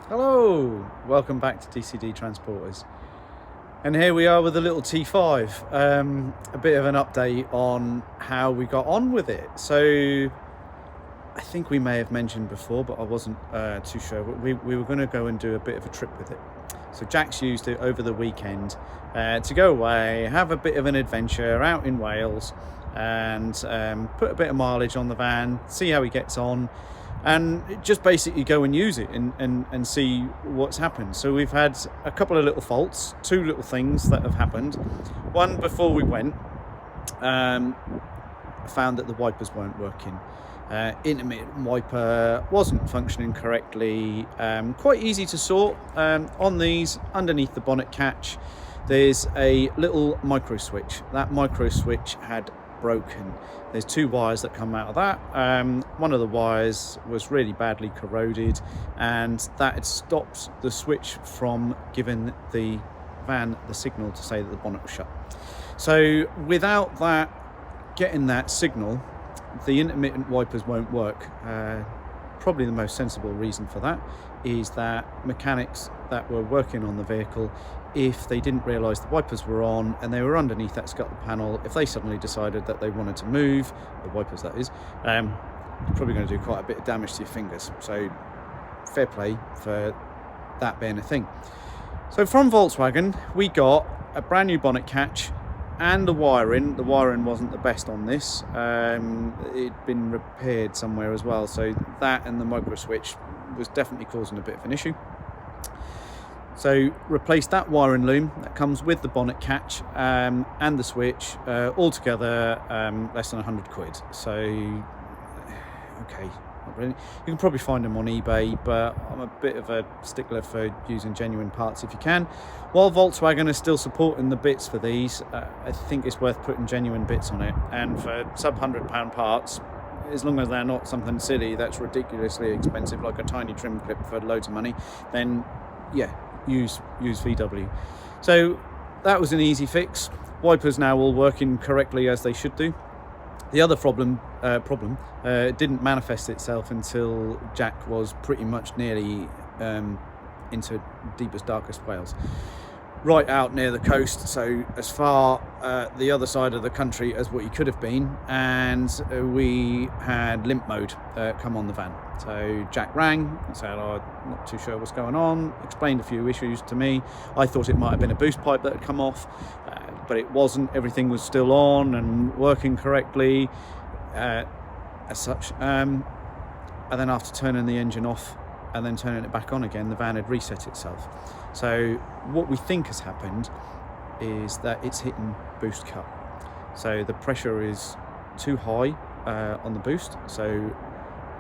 Hello, welcome back to DCD Transporters. And here we are with a little T5, a bit of an update on how we got on with it. So I think we may have mentioned before, but I wasn't too sure. We were going to go and do a bit of a trip with it. So Jack's used it over the weekend to go away, have a bit of an adventure out in Wales, and put a bit of mileage on the van, see how he gets on, and just basically go and use it and see what's happened. So we've had a couple of little faults, two little things that have happened. One, before we went, found that the wipers weren't working. Intermittent wiper wasn't functioning correctly. Quite easy to sort. On these, underneath the bonnet catch, there's a little micro switch. That micro switch had broken. There's two wires that come out of that. One of the wires was really badly corroded, and that had stopped the switch from giving the van the signal to say that the bonnet was shut. So without that, getting that signal, the intermittent wipers won't work. Probably the most sensible reason for that is that mechanics that were working on the vehicle, if they didn't realise the wipers were on and they were underneath that scuttle panel, if they suddenly decided that they wanted to move, the wipers that is, you're probably going to do quite a bit of damage to your fingers. So fair play for that being a thing. So from Volkswagen, we got a brand new bonnet catch and the wiring. The wiring wasn't the best on this. It'd been repaired somewhere as well, so that and the micro switch was definitely causing a bit of an issue. So replaced that wiring loom that comes with the bonnet catch and the switch, altogether less than 100 quid. So okay, not really. You can probably find them on eBay, but I'm a bit of a stickler for using genuine parts if you can. While Volkswagen is still supporting the bits for these, I think it's worth putting genuine bits on it. And for sub £100 parts, as long as they're not something silly that's ridiculously expensive, like a tiny trim clip for loads of money, then yeah, use VW. So that was an easy fix. Wipers now all working correctly as they should do. The other problem didn't manifest itself until Jack was pretty much nearly into deepest, darkest Wales, right out near the coast, so as far the other side of the country as what he could have been, and we had limp mode come on the van. So Jack rang and said, I'm not too sure what's going on, explained a few issues to me. I thought it might have been a boost pipe that had come off, but it wasn't. Everything was still on and working correctly as such. And then after turning the engine off and then turning it back on again, the van had reset itself. So what we think has happened is that it's hitting boost cut. So the pressure is too high on the boost. So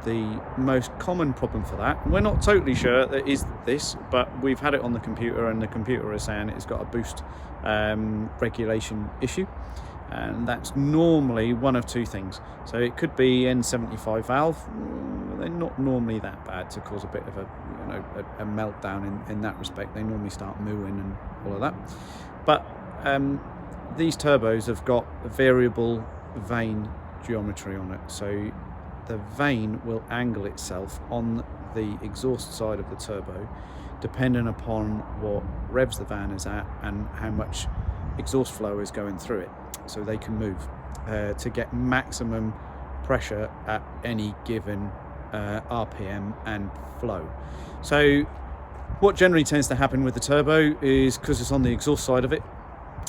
the most common problem for that, and we're not totally sure that is this, but we've had it on the computer and the computer is saying it's got a boost regulation issue. And that's normally one of two things. So it could be N75 valve. They're not normally that bad to cause a bit of a meltdown in that respect. They normally start mooing and all of that. But these turbos have got a variable vane geometry on it. So the vane will angle itself on the exhaust side of the turbo depending upon what revs the van is at and how much exhaust flow is going through it. So they can move to get maximum pressure at any given RPM and flow. So what generally tends to happen with the turbo is, because it's on the exhaust side of it,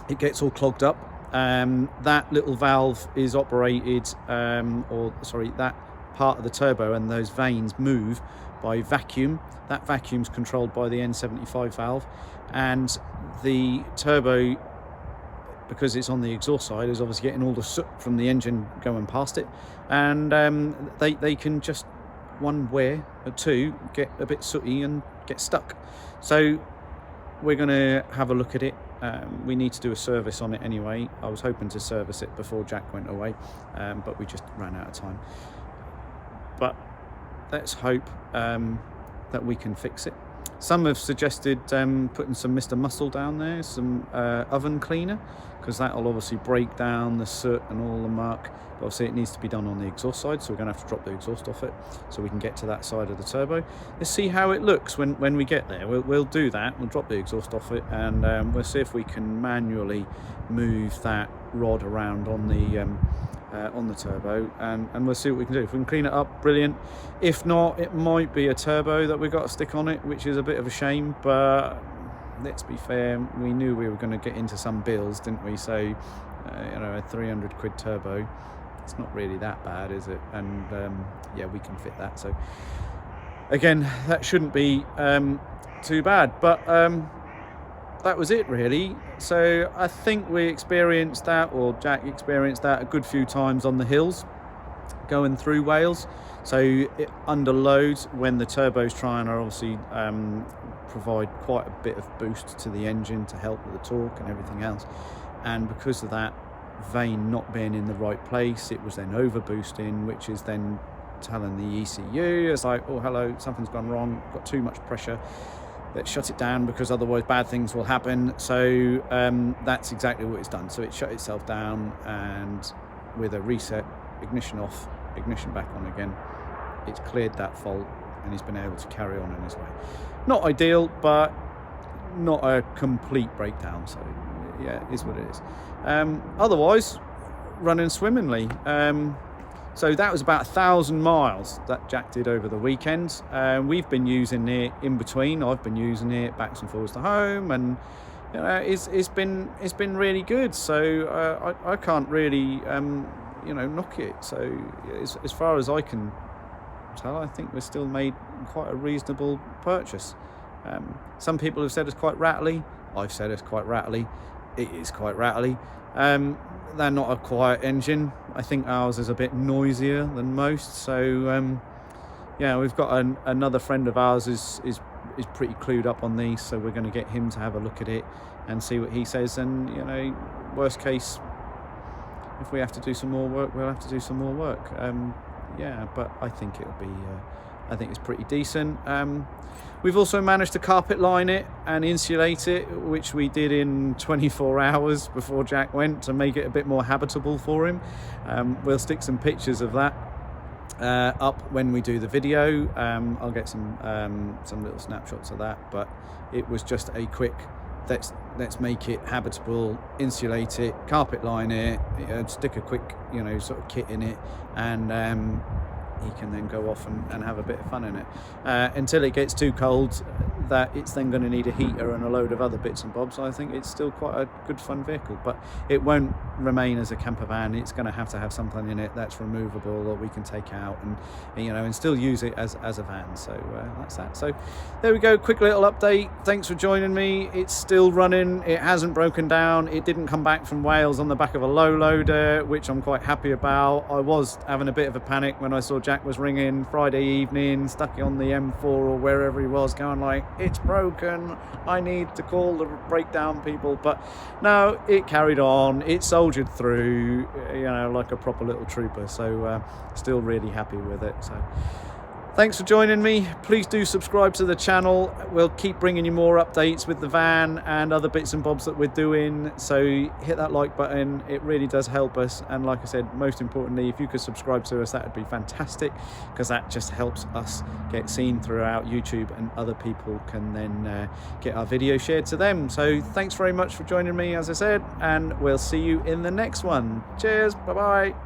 it gets all clogged up. That little valve is operated, that part of the turbo and those vanes move by vacuum. That vacuum's controlled by the N75 valve, and the turbo, because it's on the exhaust side, is obviously getting all the soot from the engine going past it, and they can just, one wear or two, get a bit sooty and get stuck. So we're going to have a look at it. We need to do a service on it anyway. I was hoping to service it before Jack went away, but we just ran out of time. But let's hope that we can fix it. Some have suggested putting some Mr. Muscle down there, some oven cleaner, because that'll obviously break down the soot and all the muck. But obviously it needs to be done on the exhaust side, so we're going to have to drop the exhaust off it so we can get to that side of the turbo. Let's see how it looks when we get there. We'll do that. We'll drop the exhaust off it, and we'll see if we can manually move that rod around on the turbo, and we'll see what we can do. If we can clean it up, brilliant. If not, it might be a turbo that we've got to stick on it, which is a bit of a shame, but let's be fair, we knew we were going to get into some bills, didn't we? So you know, a 300 quid turbo, it's not really that bad, is it? And yeah, we can fit that, so again, that shouldn't be too bad. But that was it really. So I think we experienced that, or Jack experienced that, a good few times on the hills going through Wales. So it underloads when the turbo's trying to obviously provide quite a bit of boost to the engine to help with the torque and everything else, and because of that vane not being in the right place, it was then over boosting, which is then telling the ECU, it's like, oh hello, something's gone wrong, got too much pressure, let's shut it down because otherwise bad things will happen. So that's exactly what it's done. So it shut itself down, and with a reset, ignition off, ignition back on again, it's cleared that fault and he's been able to carry on in his way. Not ideal, but not a complete breakdown, so yeah, it is what it is. Otherwise, running swimmingly. So that was about 1,000 miles that Jack did over the weekend. We've been using it in between. I've been using it backwards and forwards to home, and you know, it's been really good. So I can't really you know, knock it. So as far as I can tell, I think we've still made quite a reasonable purchase. Some people have said it's quite rattly. I've said it's quite rattly. It is quite rattly. They're not a quiet engine. I think ours is a bit noisier than most. So yeah, we've got another friend of ours is pretty clued up on these, so we're going to get him to have a look at it and see what he says. And you know, worst case, if we have to do some more work, we'll have to do some more work. Yeah, but I think it'll be I think it's pretty decent. We've also managed to carpet line it and insulate it, which we did in 24 hours before Jack went, to make it a bit more habitable for him. We'll stick some pictures of that up when we do the video. I'll get some little snapshots of that, but it was just a quick let's make it habitable, insulate it, carpet line it, stick a quick, you know, sort of kit in it, and he can then go off and have a bit of fun in it until it gets too cold that it's then going to need a heater and a load of other bits and bobs. I think it's still quite a good fun vehicle, but it won't remain as a camper van. It's going to have something in it that's removable that we can take out and you know, and still use it as a van. So that's that. So there we go, quick little update. Thanks for joining me. It's still running, it hasn't broken down, it didn't come back from Wales on the back of a low loader, which I'm quite happy about. I was having a bit of a panic when I saw Jack was ringing Friday evening, stuck on the M4 or wherever he was, going like, it's broken, I need to call the breakdown people. But no, it carried on, it soldiered through, you know, like a proper little trooper. So still really happy with it. So thanks for joining me. Please do subscribe to the channel. We'll keep bringing you more updates with the van and other bits and bobs that we're doing. So hit that like button. It really does help us. And like I said, most importantly, if you could subscribe to us, that would be fantastic, because that just helps us get seen throughout YouTube, and other people can then get our video shared to them. So thanks very much for joining me, as I said, and we'll see you in the next one. Cheers. Bye-bye.